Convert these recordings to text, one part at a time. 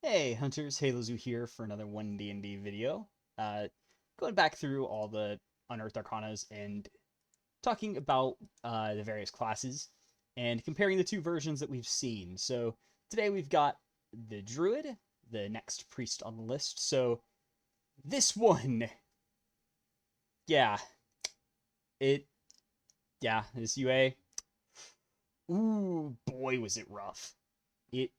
Hey Hunters, Halozu here for another One D&D video. Uh, Going back through all the Unearthed Arcanas and talking about the various classes and comparing the two versions that we've seen. So today we've got the Druid, the next priest on the list. So this one, yeah, it, this UA, ooh, boy was it rough. It,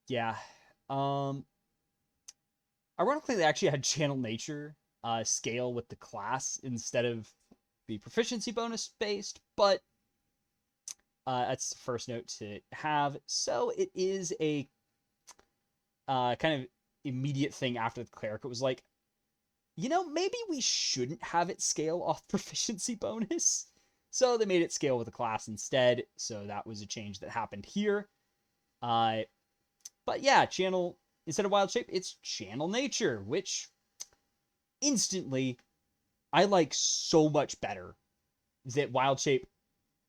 yeah, um, Ironically, they actually had channel nature scale with the class instead of the proficiency bonus based, but that's the first note to have. So it is a kind of immediate thing after the cleric. It was like, maybe we shouldn't have it scale off proficiency bonus. So they made it scale with the class instead. So that was a change that happened here. Uh, but yeah, channel instead of wild shape, it's channel nature, which instantly I like so much better that wild shape.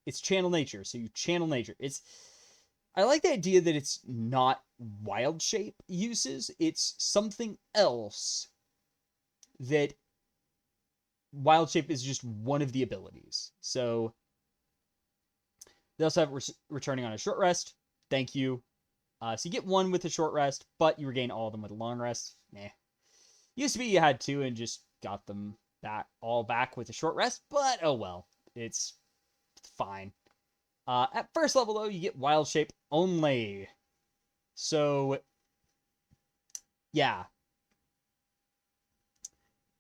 It's channel nature, so you channel nature. I like the idea that it's not wild shape uses. It's something else that wild shape is just one of the abilities. So they also have returning on a short rest. Thank you. So you get one with a short rest, but you regain all of them with a long rest. Nah. Used to be you had two and just got them back with a short rest, but oh well. It's fine. At first level, though, you get wild shape only. So, yeah,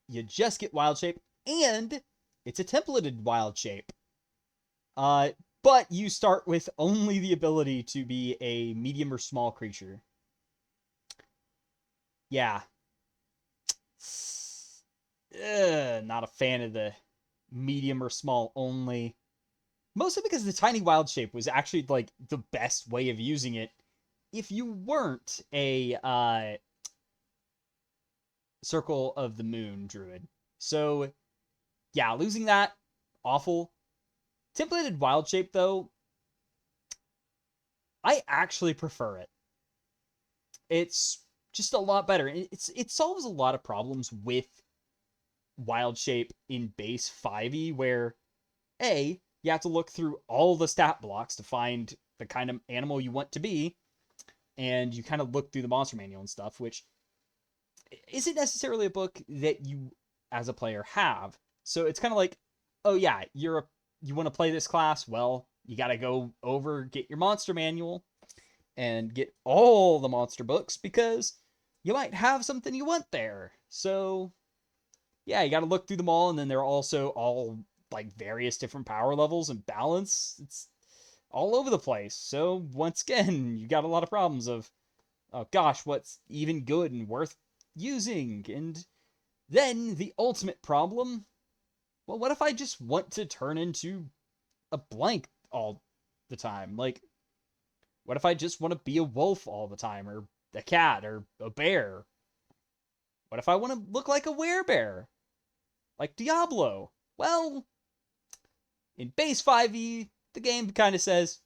you just get wild shape, and it's a templated wild shape. Uh, but you start with only the ability to be a medium or small creature. Yeah. Not a fan of the medium or small only. Mostly because the tiny wild shape was actually like the best way of using it if you weren't a Circle of the Moon druid. So yeah, losing that, awful. Templated wild shape though, I actually prefer it. It's just a lot better. It solves a lot of problems with wild shape in base 5e where A, you have to look through all the stat blocks to find the kind of animal you want to be, and you kind of look through the monster manual and stuff, which isn't necessarily a book that you as a player have. So it's kind of like, oh yeah, you want to play this class? Well, you got to go over, get your monster manual and get all the monster books because you might have something you want there. So yeah, you got to look through them all, and then they're also all like various different power levels and balance. It's all over the place. So once again, you got a lot of problems of, oh gosh, what's even good and worth using? And then the ultimate problem, well, what if I just want to turn into a blank all the time? Like, what if I just want to be a wolf all the time, or a cat, or a bear? What if I want to look like a werebear, like Diablo? Well, in base 5e, the game kind of says,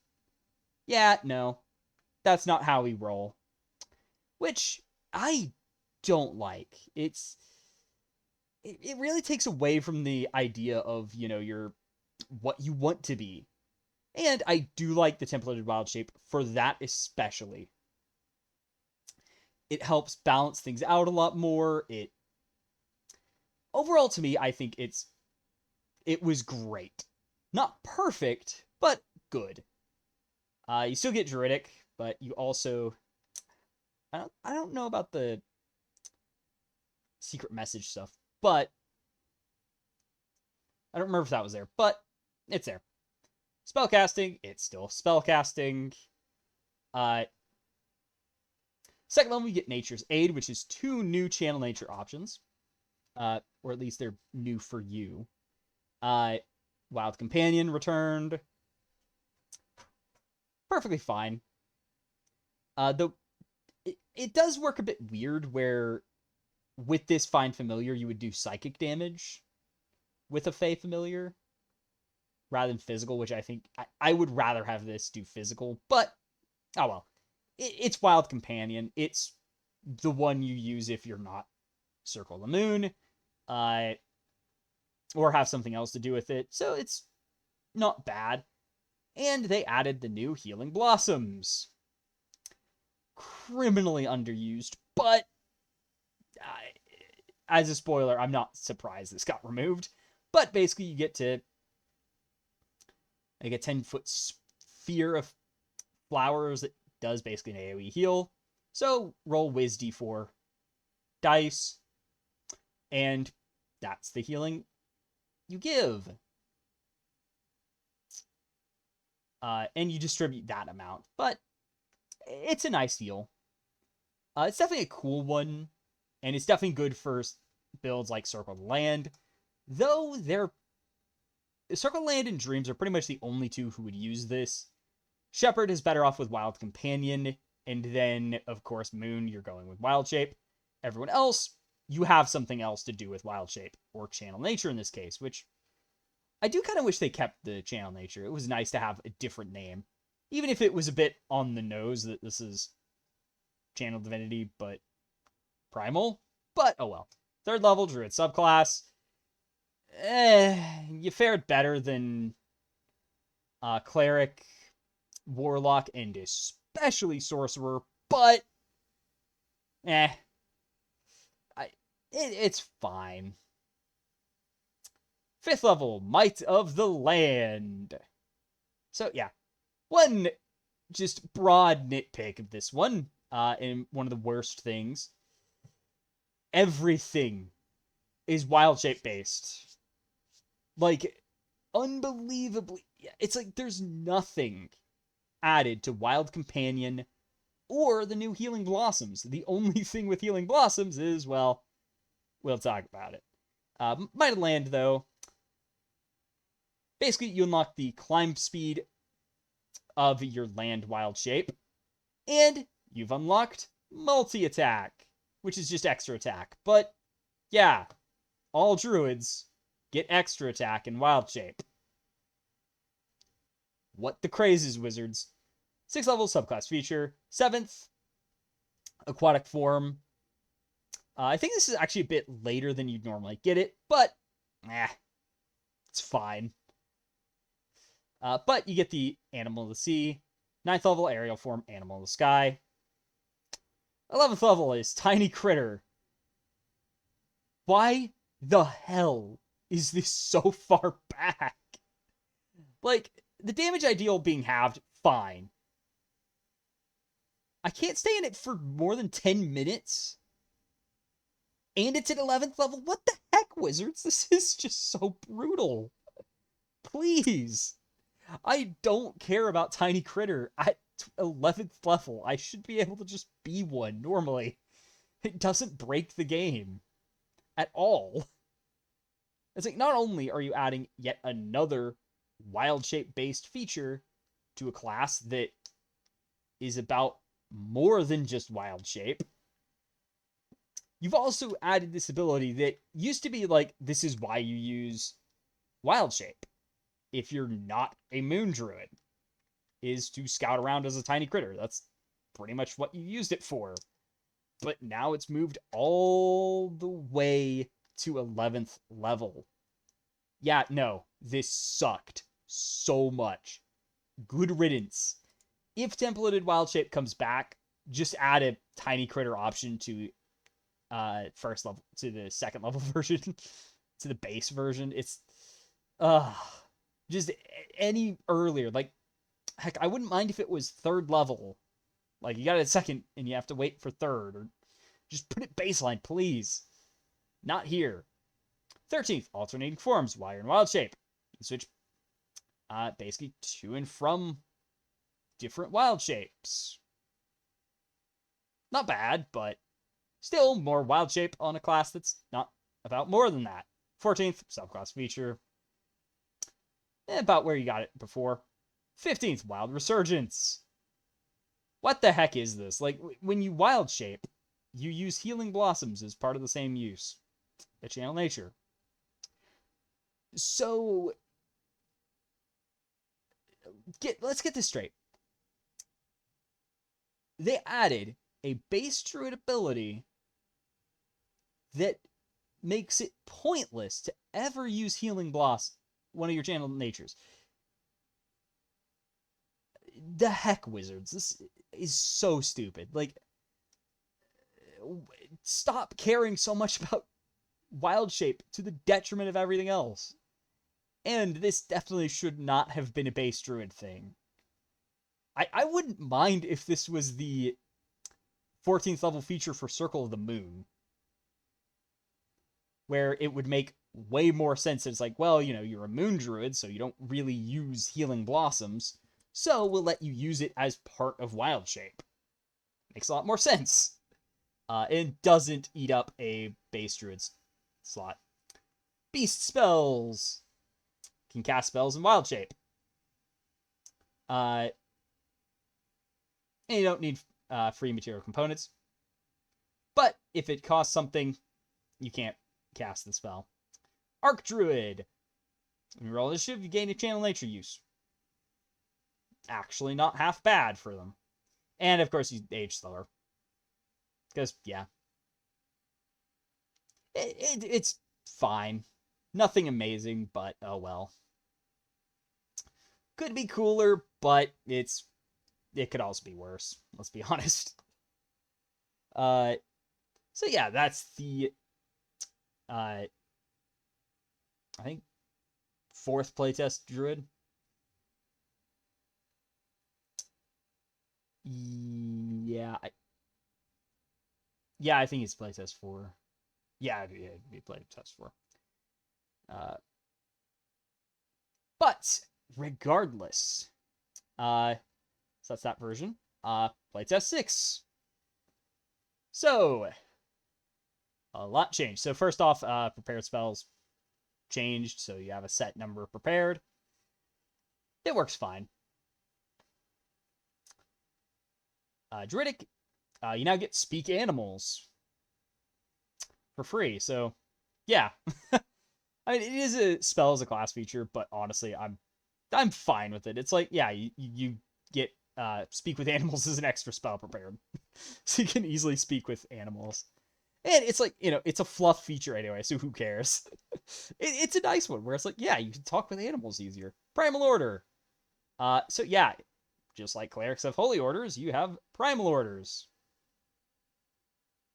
yeah, no, that's not how we roll. Which I don't like. It really takes away from the idea of, your what you want to be. And I do like the templated wild shape for that especially. It helps balance things out a lot more. It overall to me, I think it was great. Not perfect, but good. You still get druidic, but you also I don't know about the secret message stuff, but I don't remember if that was there, but it's there. Spellcasting, it's still spellcasting. Uh, Second level, you get Nature's Aid, which is two new channel nature options, or at least they're new for you. Uh, Wild Companion returned, perfectly fine. Though it does work a bit weird, where with this Find Familiar, you would do psychic damage with a Fey Familiar rather than physical, which I think I would rather have this do physical, but oh well. it's Wild Companion. It's the one you use if you're not Circle the Moon, or have something else to do with it. So it's not bad. And they added the new Healing Blossoms. Criminally underused, but as a spoiler, I'm not surprised this got removed. But basically, you get to like a 10-foot sphere of flowers that does basically an AoE heal. So roll Wiz D4 dice, and that's the healing you give. And you distribute that amount, but it's a nice heal. It's definitely a cool one, and it's definitely good for builds like Circle the Land, though Circle the Land and Dreams are pretty much the only two who would use this. Shepherd is better off with Wild Companion, and then, of course, Moon, you're going with Wild Shape. Everyone else, you have something else to do with Wild Shape, or Channel Nature in this case, which I do kind of wish they kept the Channel Nature. It was nice to have a different name, even if it was a bit on the nose that this is Channel Divinity, but Primal. But, oh well. 3rd level, Druid subclass. You fared better than Cleric, Warlock, and especially Sorcerer, but it's fine. 5th level, Might of the Land. So yeah, one just broad nitpick of this one, and one of the worst things. Everything is Wild Shape based. Like, unbelievably, it's like there's nothing added to Wild Companion or the new Healing Blossoms. The only thing with Healing Blossoms is, well, we'll talk about it. Might of the Land, though, basically you unlock the climb speed of your land Wild Shape, and you've unlocked multi-attack, which is just extra attack. But yeah, all druids get extra attack in Wild Shape. What the crazes, wizards. 6th level subclass feature. 7th, aquatic form. I think this is actually a bit later than you'd normally get it, but it's fine. But you get the Animal of the Sea. 9th level, aerial form, Animal of the Sky. 11th level is Tiny Critter. Why the hell is this so far back? Like, the damage ideal being halved, fine. I can't stay in it for more than 10 minutes? And it's at 11th level? What the heck, wizards? This is just so brutal. Please. I don't care about Tiny Critter at 11th level. I should be able to just be one normally. It doesn't break the game at all. It's like, not only are you adding yet another Wild Shape based feature to a class that is about more than just Wild Shape, you've also added this ability that used to be like, this is why you use Wild Shape if you're not a Moon Druid, is to scout around as a tiny critter. That's pretty much what you used it for. But now it's moved all the way to 11th level. Yeah, no, this sucked so much. Good riddance. If Templated Wild Shape comes back, just add a tiny critter option to 1st level, to the 2nd level version, to the base version. It's just any earlier. Like, heck, I wouldn't mind if it was 3rd level. Like, you got it at 2nd and you have to wait for 3rd, or just put it baseline, please. Not here. 13th, alternating forms, wire and Wild Shape. You can switch basically to and from different Wild Shapes. Not bad, but still more Wild Shape on a class that's not about more than that. 14th, subclass feature. About where you got it before. 15th, Wild Resurgence. What the heck is this? Like, when you Wild Shape, you use Healing Blossoms as part of the same use. A Channel Nature. So, let's get this straight. they added a base druid ability that makes it pointless to ever use Healing Blossom, one of your channel natures. The heck, Wizards. This is so stupid. Like, stop caring so much about Wild Shape to the detriment of everything else. And this definitely should not have been a base druid thing. I wouldn't mind if this was the 14th level feature for Circle of the Moon, where it would make way more sense. It's like, well, you know, you're a moon druid, so you don't really use Healing Blossoms, so we'll let you use it as part of Wild Shape. Makes a lot more sense. It doesn't eat up a base druid slot. Beast spells. Can cast spells in Wild Shape. And you don't need free material components. But if it costs something, you can't cast the spell. Arc Druid. When you roll initiative, you gain a channel nature use. Actually not half bad for them. And of course, you age slower. Because, yeah. It's fine. Nothing amazing, but oh well. Could be cooler, but it could also be worse. Let's be honest. So yeah, that's the I think 4th playtest druid. Yeah, I think it's playtest 4. Yeah, it'd be playtest 4. But regardless, so that's that version. Playtest 6. So a lot changed. So first off, prepared spells changed, so you have a set number prepared. It works fine. Druidic, you now get speak animals for free. So yeah. I mean, it is a spell as a class feature, but honestly, I'm fine with it. It's like, yeah, you get speak with animals as an extra spell prepared. So you can easily speak with animals. And it's like, you know, it's a fluff feature anyway, so who cares? It's a nice one where it's like, yeah, you can talk with animals easier. Primal Order. So yeah, just like Clerics have Holy Orders, you have Primal Orders.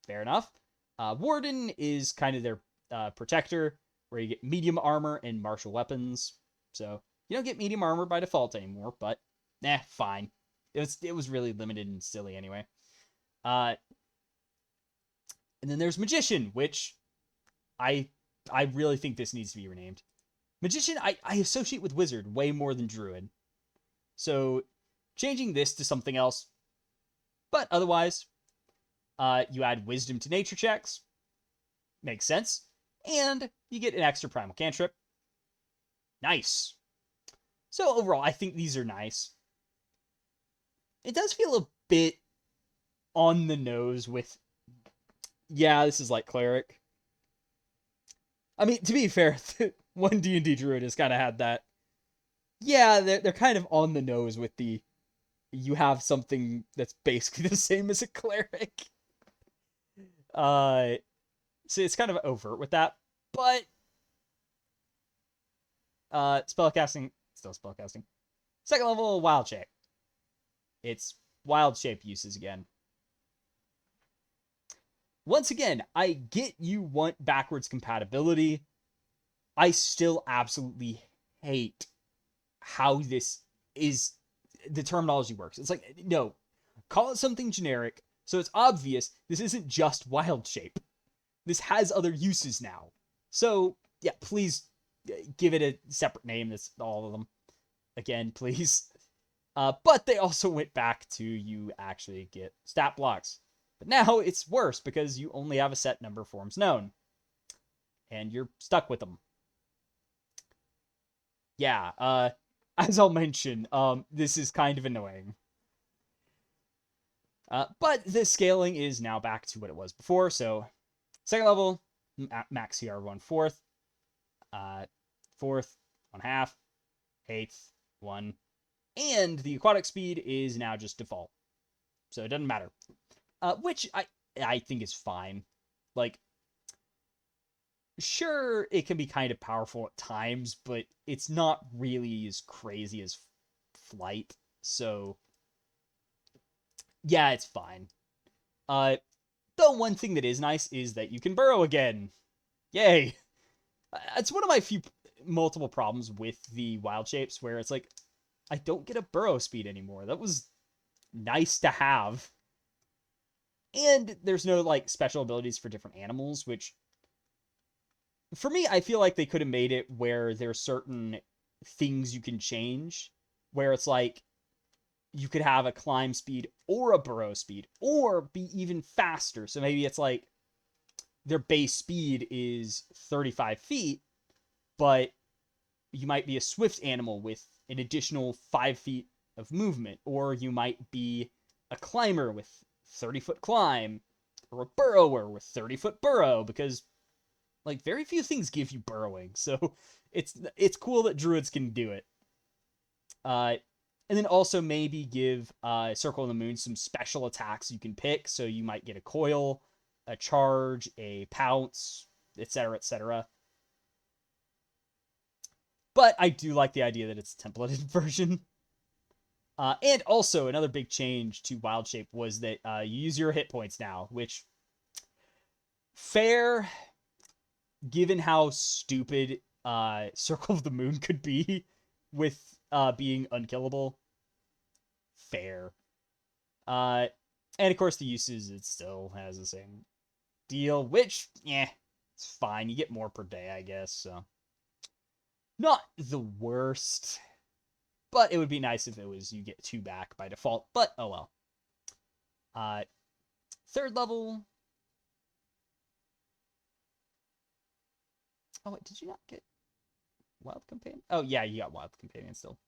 Fair enough. Warden is kind of their protector, where you get medium armor and martial weapons. So you don't get medium armor by default anymore, but fine. It was really limited and silly anyway. And then there's Magician, which I really think this needs to be renamed. Magician, I associate with Wizard way more than Druid. So changing this to something else. But otherwise, you add Wisdom to nature checks. Makes sense. And you get an extra primal cantrip. Nice. So overall, I think these are nice. It does feel a bit on the nose with, yeah, this is like Cleric. I mean, to be fair, One D&D Druid has kind of had that. Yeah, they're kind of on the nose with the, you have something that's basically the same as a Cleric. So it's kind of overt with that, but spellcasting, still spellcasting. 2nd level, Wild Shape. It's Wild Shape uses again. Once again, I get you want backwards compatibility. I still absolutely hate how this is, the terminology works. It's like, no, call it something generic, so it's obvious this isn't just Wild Shape. This has other uses now. So, yeah, please give it a separate name. That's all of them. Again, please. But they also went back to you actually get stat blocks. But now it's worse because you only have a set number of forms known. And you're stuck with them. Yeah, as I'll mention, this is kind of annoying. But the scaling is now back to what it was before, so 2nd level, max CR 1/4, 4th, 1/2, 8th, 1, and the aquatic speed is now just default. so it doesn't matter. Which I think is fine. Like, sure, it can be kind of powerful at times, but it's not really as crazy as flight. So, yeah, it's fine. The one thing that is nice is that you can burrow again. Yay! It's one of my few multiple problems with the wild shapes where it's like, I don't get a burrow speed anymore. That was nice to have. And there's no, like, special abilities for different animals, which, for me, I feel like they could have made it where there's certain things you can change, where it's like, you could have a climb speed or a burrow speed, or be even faster. So maybe it's like, their base speed is 35 feet, but you might be a swift animal with an additional 5 feet of movement, or you might be a climber with 30-foot climb, or a burrower with 30-foot burrow, because, like, very few things give you burrowing, so it's cool that druids can do it. And then also maybe give Circle of the Moon some special attacks you can pick, so you might get a coil, a charge, a pounce, etc., etc. But I do like the idea that it's a templated version. And also, another big change to Wild Shape was that you use your hit points now, which, fair, given how stupid Circle of the Moon could be with being unkillable. Fair. And of course, the uses, it still has the same deal, which, yeah, it's fine. You get more per day, I guess, so. Not the worst, but it would be nice if it was you get 2 back by default, but oh well. 3rd level. Oh, wait, did you not get Wild Companion? Oh, yeah, you got Wild Companion still.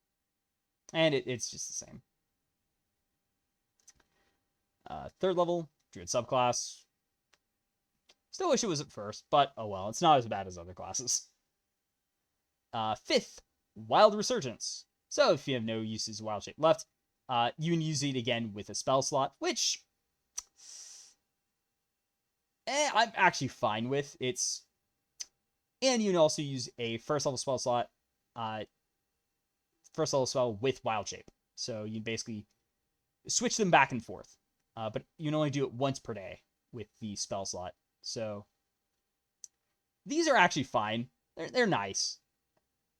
And it's just the same. 3rd level, Druid subclass. Still wish it was at 1st, but oh well, it's not as bad as other classes. 5th, Wild Resurgence. So if you have no uses of Wild Shape left, you can use it again with a spell slot, which I'm actually fine with. And you can also use a 1st level spell slot, 1st level spell with Wild Shape. So you basically switch them back and forth. But you can only do it once per day with the spell slot. So these are actually fine. They're nice.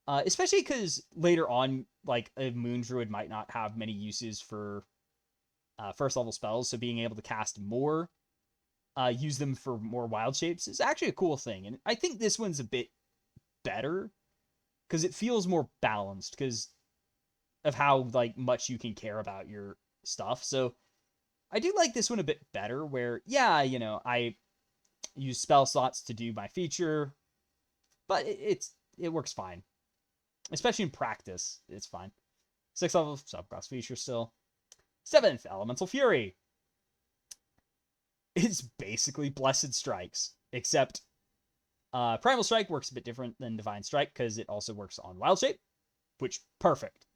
Especially because later on, like, a Moon Druid might not have many uses for 1st level spells, so being able to cast more, use them for more wild shapes, is actually a cool thing. And I think this one's a bit better, because it feels more balanced, because of how, like, much you can care about your stuff. So I do like this one a bit better, where, yeah, you know, I use spell slots to do my feature, but it works fine. Especially in practice, it's fine. 6th level subclass feature still. 7th, Elemental Fury. It's basically Blessed Strikes, except Primal Strike works a bit different than Divine Strike, because it also works on Wild Shape, which, perfect.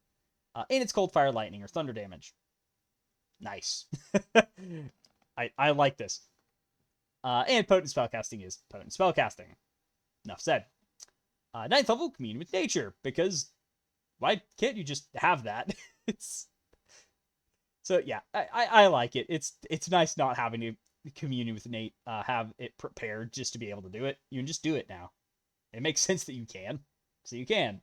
And it's Cold Fire, Lightning, or Thunder damage. Nice. I like this. And Potent Spellcasting is Potent Spellcasting. Enough said. 9th level, Commune with Nature, because why can't you just have that? So yeah, I like it. It's nice not having to commune with Nate, have it prepared just to be able to do it. You can just do it now. It makes sense that you can, so you can.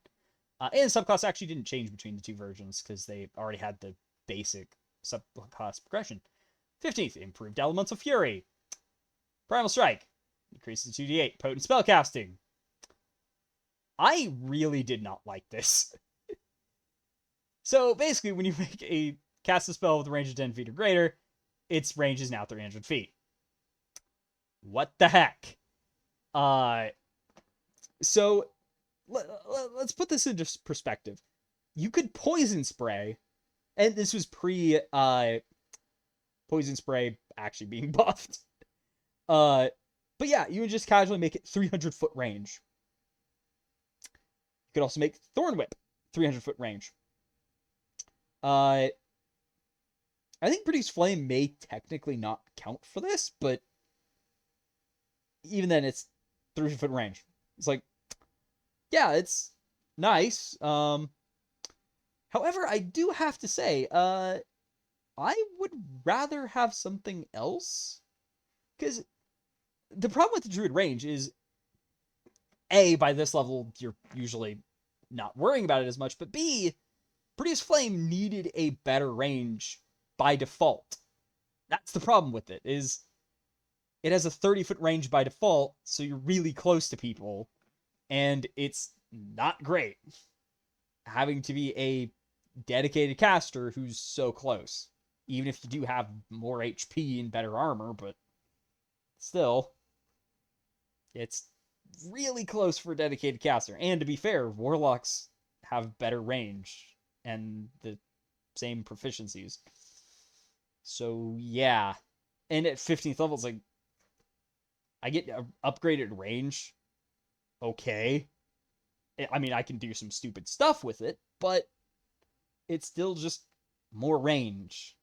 And subclass actually didn't change between the 2 versions, because they already had the basic subclass progression. 15th, Improved Elemental Fury. Primal Strike. Increases to 2d8. Potent Spellcasting. I really did not like this. So basically, when you cast a spell with a range of 10 feet or greater, its range is now 300 feet. What the heck? So let's put this into perspective. You could Poison Spray, and this was pre Poison Spray actually being buffed. But yeah, you would just casually make it 300-foot range. You could also make Thorn Whip 300-foot range. I think Produce Flame may technically not count for this, but even then, it's 30-foot range. It's like, yeah, it's nice. However, I do have to say, I would rather have something else, because the problem with the Druid range is, A, by this level, you're usually not worrying about it as much, but B, Produce Flame needed a better range by default. That's the problem with it, is it has a 30-foot range by default, so you're really close to people, and it's not great having to be a dedicated caster who's so close. Even if you do have more HP and better armor, but still, it's really close for a dedicated caster. And to be fair, warlocks have better range and the same proficiencies. So yeah. And at 15th level, it's like, I get upgraded range. Okay. I mean, I can do some stupid stuff with it, but it's still just more range.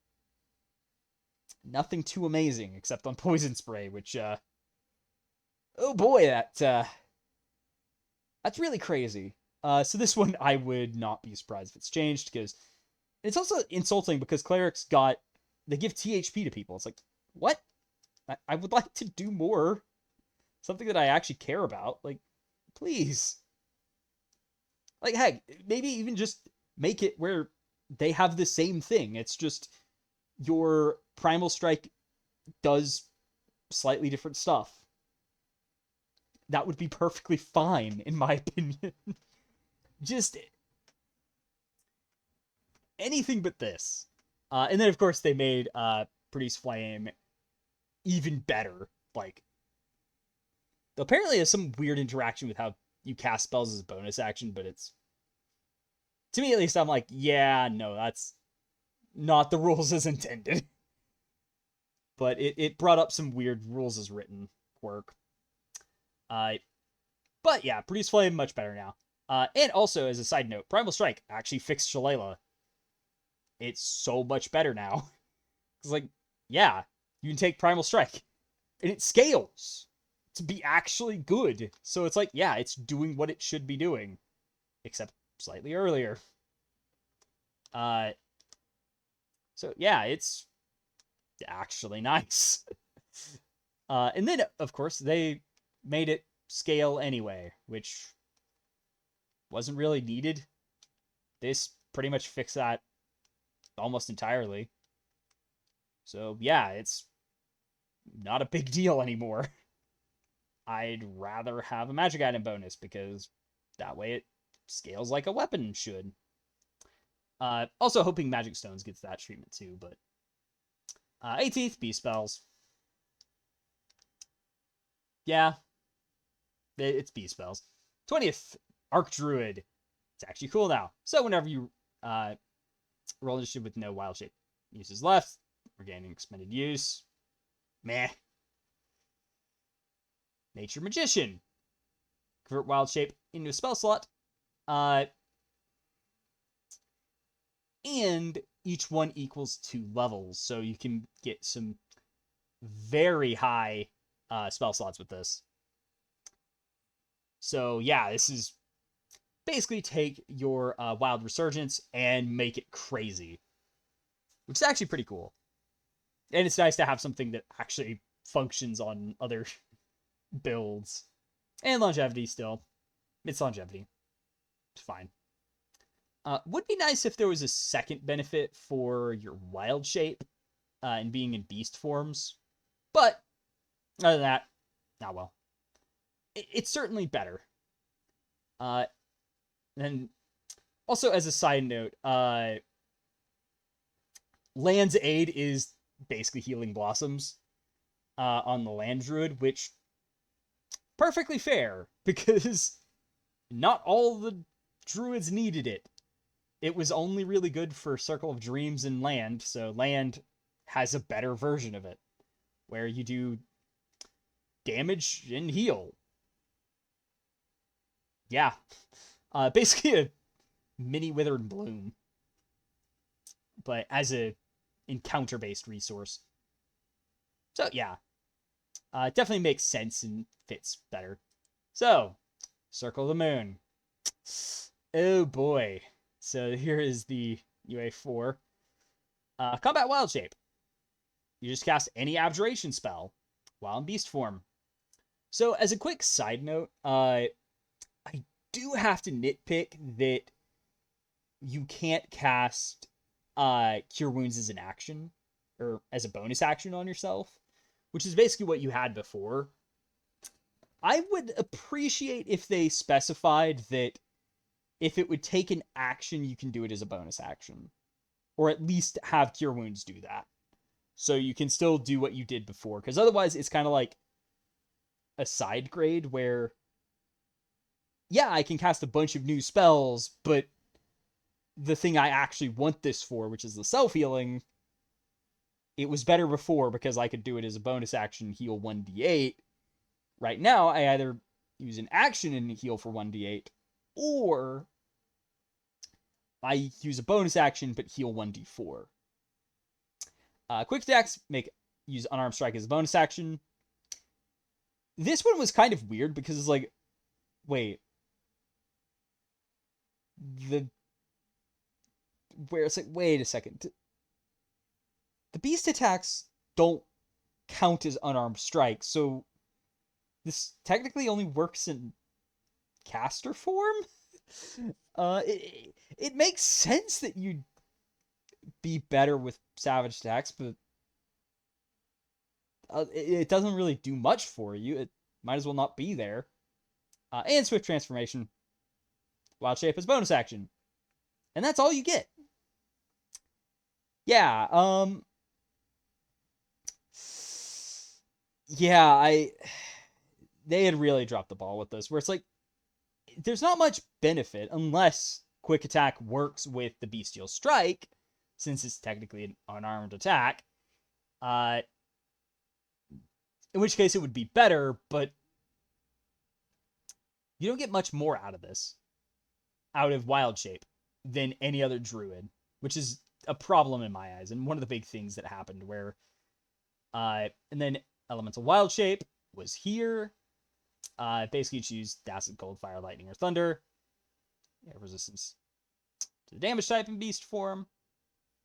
Nothing too amazing, except on Poison Spray, which, oh boy, that's really crazy. So this one, I would not be surprised if it's changed, because it's also insulting, because clerics they give THP to people. It's like, what? I would like to do more. Something that I actually care about. Like, please. Like, heck, maybe even just make it where they have the same thing. It's just your Primal Strike does slightly different stuff. That would be perfectly fine, in my opinion. Just anything but this. And then, of course, they made Produce Flame even better. Like, apparently has some weird interaction with how you cast spells as a bonus action, but it's, to me at least, I'm like, yeah, no, that's not the rules as intended. But it brought up some weird rules as written quirk. But yeah, Produce Flame much better now. And also, as a side note, Primal Strike actually fixed Shillelagh. It's so much better now. It's like, yeah, you can take Primal Strike, and it scales to be actually good. So it's like, yeah, it's doing what it should be doing, except slightly earlier. So yeah, it's actually nice. And then, of course, they made it scale anyway, which wasn't really needed. This pretty much fixed that almost entirely. So yeah, it's not a big deal anymore. I'd rather have a magic item bonus, because that way it scales like a weapon should. Also hoping Magic Stones gets that treatment too, but 18th, Beast Spells. Yeah, it's Beast Spells. 20th, Arc Druid. It's actually cool now. So whenever you roll initiative with no wild shape uses left, we're gaining expended use. Meh. Nature Magician. Convert wild shape into a spell slot. And each one equals 2 levels, so you can get some very high spell slots with this. So yeah, this is basically take your Wild Resurgence and make it crazy, which is actually pretty cool. And it's nice to have something that actually functions on other builds. And longevity still. It's longevity. It's fine. Would be nice if there was a second benefit for your wild shape and being in beast forms. But other than that, not well. It's certainly better. And also, as a side note, Land's Aid is basically Healing Blossoms on the Land Druid, which perfectly fair, because not all the druids needed it. It was only really good for Circle of Dreams and Land, so Land has a better version of it, where you do damage and heal. Yeah. Basically a mini Withered Bloom. But as a encounter-based resource. So yeah, it definitely makes sense and fits better. So, Circle of the Moon. Oh boy. So here is the UA4. Combat Wild Shape. You just cast any abjuration spell while in beast form. So as a quick side note, I do have to nitpick that you can't cast Cure Wounds as an action, or as a bonus action on yourself, which is basically what you had before. I would appreciate if they specified that if it would take an action, you can do it as a bonus action. Or at least have Cure Wounds do that. So you can still do what you did before. Because otherwise, it's kind of like a side grade where, yeah, I can cast a bunch of new spells, but the thing I actually want this for, which is the self-healing, it was better before because I could do it as a bonus action, heal 1d8. Right now, I either use an action and heal for 1d8, or I use a bonus action but heal 1d4. Quick attacks use Unarmed Strike as a bonus action. This one was kind of weird because it's like, wait, it's like, wait a second. The beast attacks don't count as Unarmed Strike, so this technically only works in caster form? It makes sense that you'd be better with savage attacks, but it doesn't really do much for you. It might as well not be there. And Swift Transformation. Wild Shape as bonus action. And that's all you get. Yeah, yeah, they had really dropped the ball with this, where it's like, there's not much benefit unless Quick Attack works with the Bestial Strike, since it's technically an unarmed attack. In which case it would be better, but you don't get much more out of this, out of Wild Shape, than any other Druid, which is a problem in my eyes, and one of the big things that happened where, and then Elemental Wild Shape was here. Basically choose Acid, Cold, Fire, Lightning, or Thunder. You have resistance to the damage type in beast form,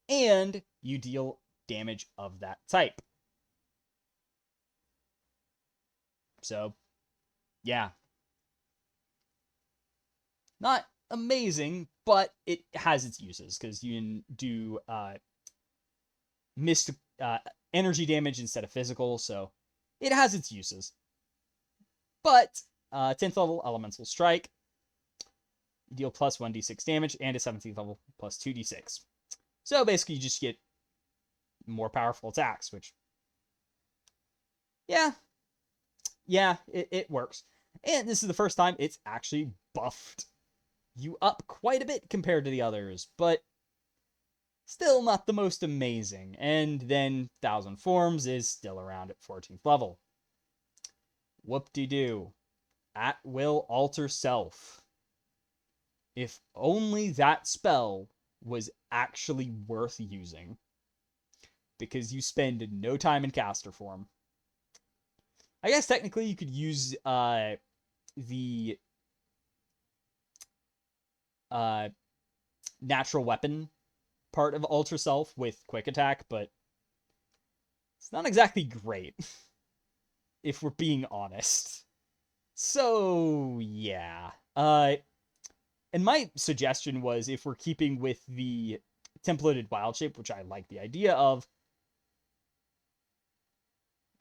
and you deal damage of that type. So, yeah. Not amazing, but it has its uses, because you can do mist energy damage instead of physical, so it has its uses. But 10th level Elemental Strike, you deal plus 1d6 damage, and a 17th level plus 2d6. So basically you just get more powerful attacks, which, yeah, it works. And this is the first time it's actually buffed you up quite a bit compared to the others, but still not the most amazing. And then Thousand Forms is still around at 14th level. Whoop-de-doo. At Will Alter Self. If only that spell was actually worth using, because you spend no time in caster form. I guess technically you could use the natural weapon part of Alter Self with Quick Attack, but it's not exactly great, if we're being honest. So, yeah. And my suggestion was, if we're keeping with the templated Wild Shape, which I like the idea of,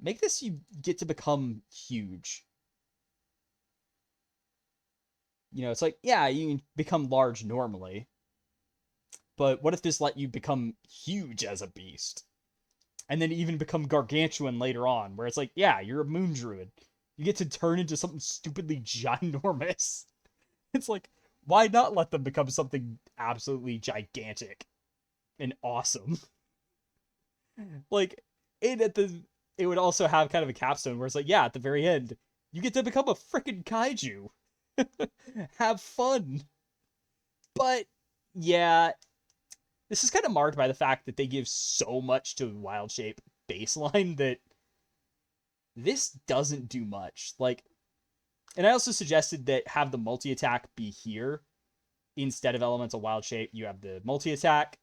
make this you get to become huge. You know, it's like, yeah, you can become large normally, but what if this let you become huge as a beast? And then even become gargantuan later on, where it's like, yeah, you're a moon druid. You get to turn into something stupidly ginormous. It's like, why not let them become something absolutely gigantic and awesome? Like, it would also have kind of a capstone where it's like, yeah, at the very end, you get to become a freaking kaiju. Have fun. But, yeah, this is kind of marked by the fact that they give so much to Wild Shape baseline that this doesn't do much. Like, and I also suggested that have the multi-attack be here instead of Elemental Wild Shape. You have the multi-attack.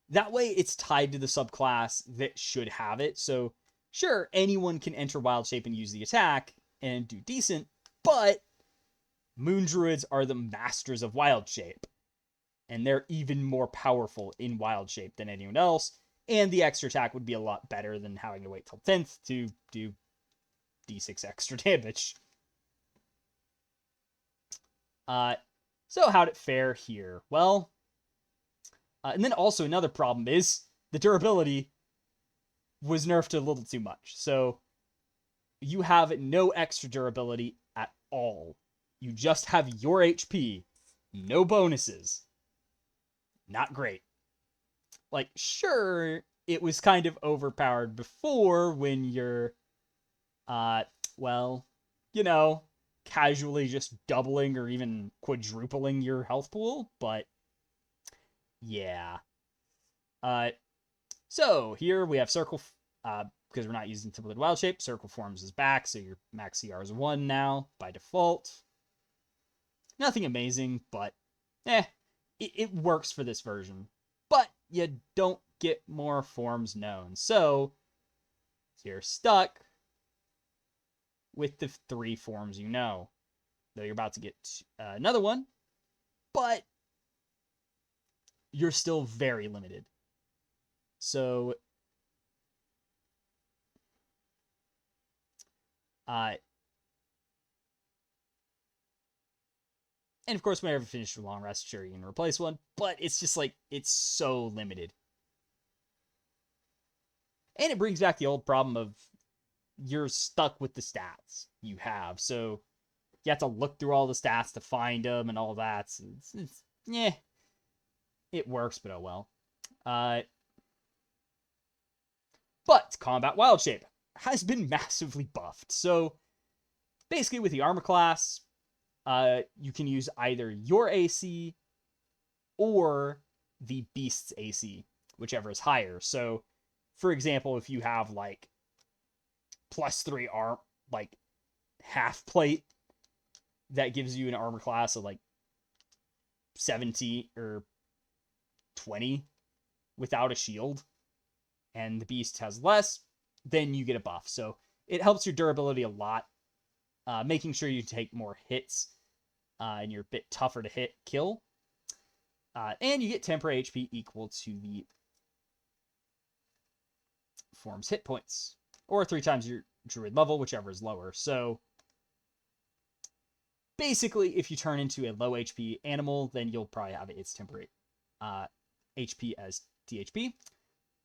That way it's tied to the subclass that should have it. So sure, anyone can enter Wild Shape and use the attack and do decent, but Moon Druids are the masters of Wild Shape, and they're even more powerful in Wild Shape than anyone else, and the extra attack would be a lot better than having to wait till 10th to do d6 extra damage. So how'd it fare here? Well, and then also another problem is the durability was nerfed a little too much. So you have no extra durability at all. You just have your HP, no bonuses. Not great. Like, sure, it was kind of overpowered before when you're, well, you know, casually just doubling or even quadrupling your health pool, but yeah. So here we have Circle, because we're not using Templated Wild Shape, Circle Forms is back, so your max CR is 1 now, by default. Nothing amazing, but, it works for this version. But you don't get more forms known, so you're stuck with the 3 forms you know. Though you're about to get another one, but you're still very limited. So, and of course, whenever you finish your long rest, sure, you can replace one, but it's just like, it's so limited. And it brings back the old problem of you're stuck with the stats you have, so you have to look through all the stats to find them and all that. So yeah, it works, but oh well. But Combat Wild Shape has been massively buffed. So basically with the armor class, you can use either your AC or the beast's AC, whichever is higher. So for example, if you have like +3 arm, like half plate, that gives you an armor class of like 70 or 20 without a shield, and the beast has less, then you get a buff. So it helps your durability a lot, making sure you take more hits, and you're a bit tougher to hit, kill. And you get temporary HP equal to the form's hit points, or 3 times your druid level, whichever is lower. So basically, if you turn into a low HP animal, then you'll probably have its temporary HP as THP.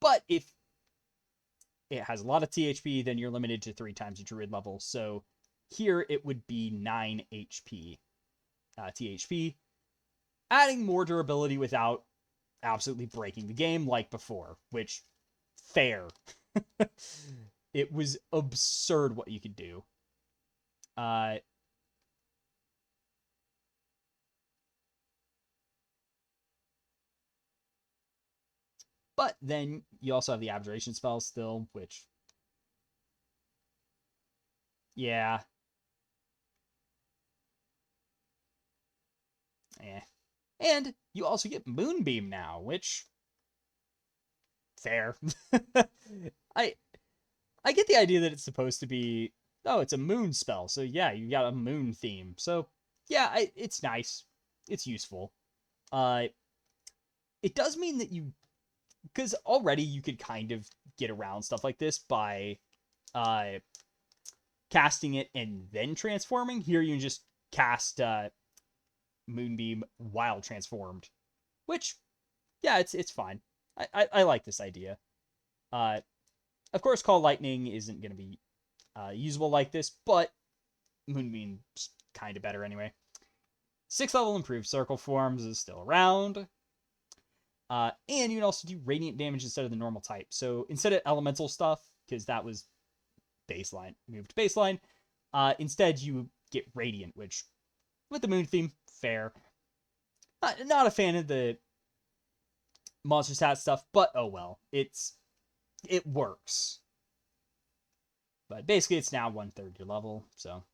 But if it has a lot of THP, then you're limited to 3 times your druid level. So here it would be 9 HP THP, adding more durability without absolutely breaking the game like before, which, fair. It was absurd what you could do. But then you also have the Abjuration spell still, which, yeah. And you also get Moonbeam now, which, fair. I get the idea that it's supposed to be, oh, it's a moon spell, so yeah, you got a moon theme. So yeah, it's nice. It's useful. It does mean that you, because already you could kind of get around stuff like this by casting it and then transforming. Here you can just cast Moonbeam while transformed, which, yeah, it's fine. I like this idea. Of course, Call Lightning isn't going to be usable like this, but Moonbeam's kind of better anyway. 6th level improved Circle Forms is still around. And you can also do Radiant damage instead of the normal type. So instead of elemental stuff, because that was baseline, moved to baseline, instead you get Radiant, which, with the moon theme, fair. Not a fan of the monster stat stuff, but oh well. It works. But basically, it's now 1/3 your level, so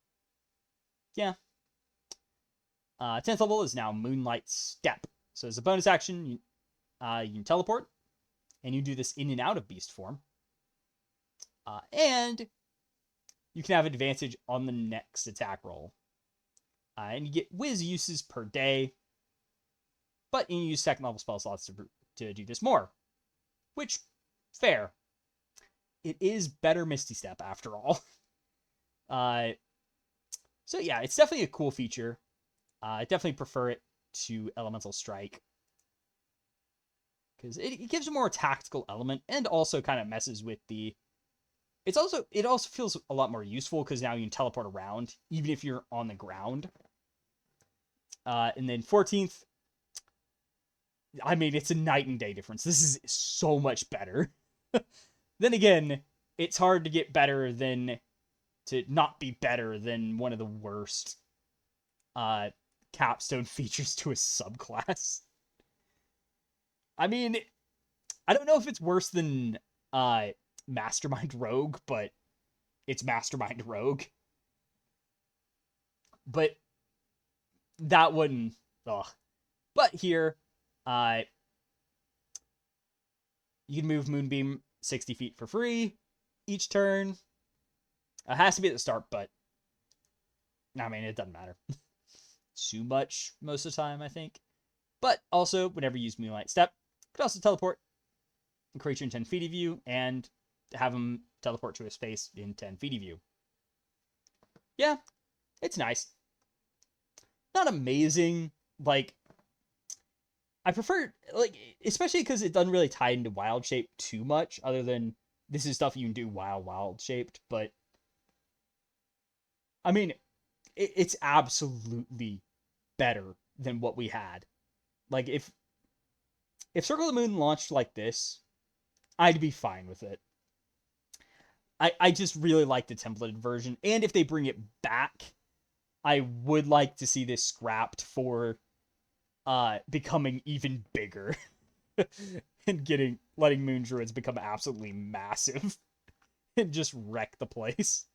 yeah. 10th level is now Moonlight Step. So as a bonus action, you can teleport, and you do this in and out of beast form. And you can have advantage on the next attack roll. And you get whiz uses per day, but you use second level spell slots to do this more. Which, fair. It is better Misty Step after all. So yeah, it's definitely a cool feature. I definitely prefer it to Elemental Strike, because it gives a more tactical element, and also kind of messes with the... it also feels a lot more useful, because now you can teleport around, even if you're on the ground. And then 14th, I mean, it's a night and day difference. This is so much better. Then again, it's hard to get better than to not be better than one of the worst capstone features to a subclass. I mean, I don't know if it's worse than Mastermind Rogue, but it's Mastermind Rogue. But that wouldn't... ugh. But here, you can move Moonbeam 60 feet for free each turn. It has to be at the start, but I mean, it doesn't matter too much most of the time, I think. But also, whenever you use Moonlight Step, you can also teleport a creature in 10 feet of you and have them teleport to a space in 10 feet of you. Yeah, it's nice. Not amazing. Like, I prefer, like, especially because it doesn't really tie into Wild Shape too much, other than this is stuff you can do while Wild Shaped, but I mean, it's absolutely better than what we had. Like, if Circle of the Moon launched like this, I'd be fine with it. I just really like the templated version, and if they bring it back, I would like to see this scrapped for becoming even bigger and letting Moon Druids become absolutely massive and just wreck the place.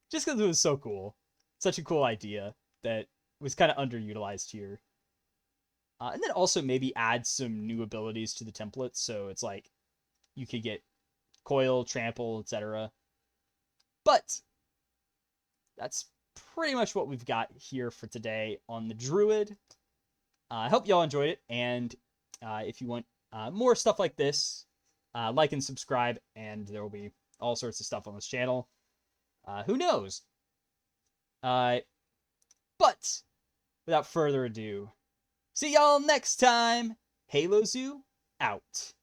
Just because it was so cool. Such a cool idea that was kind of underutilized here. And then also maybe add some new abilities to the template, so it's like you could get Coil, Trample, etc. But that's pretty much what we've got here for today on the Druid. I hope y'all enjoyed it, and if you want more stuff like this, like and subscribe, and there will be all sorts of stuff on this channel. Who knows? But without further ado, see y'all next time. Halo Zoo out.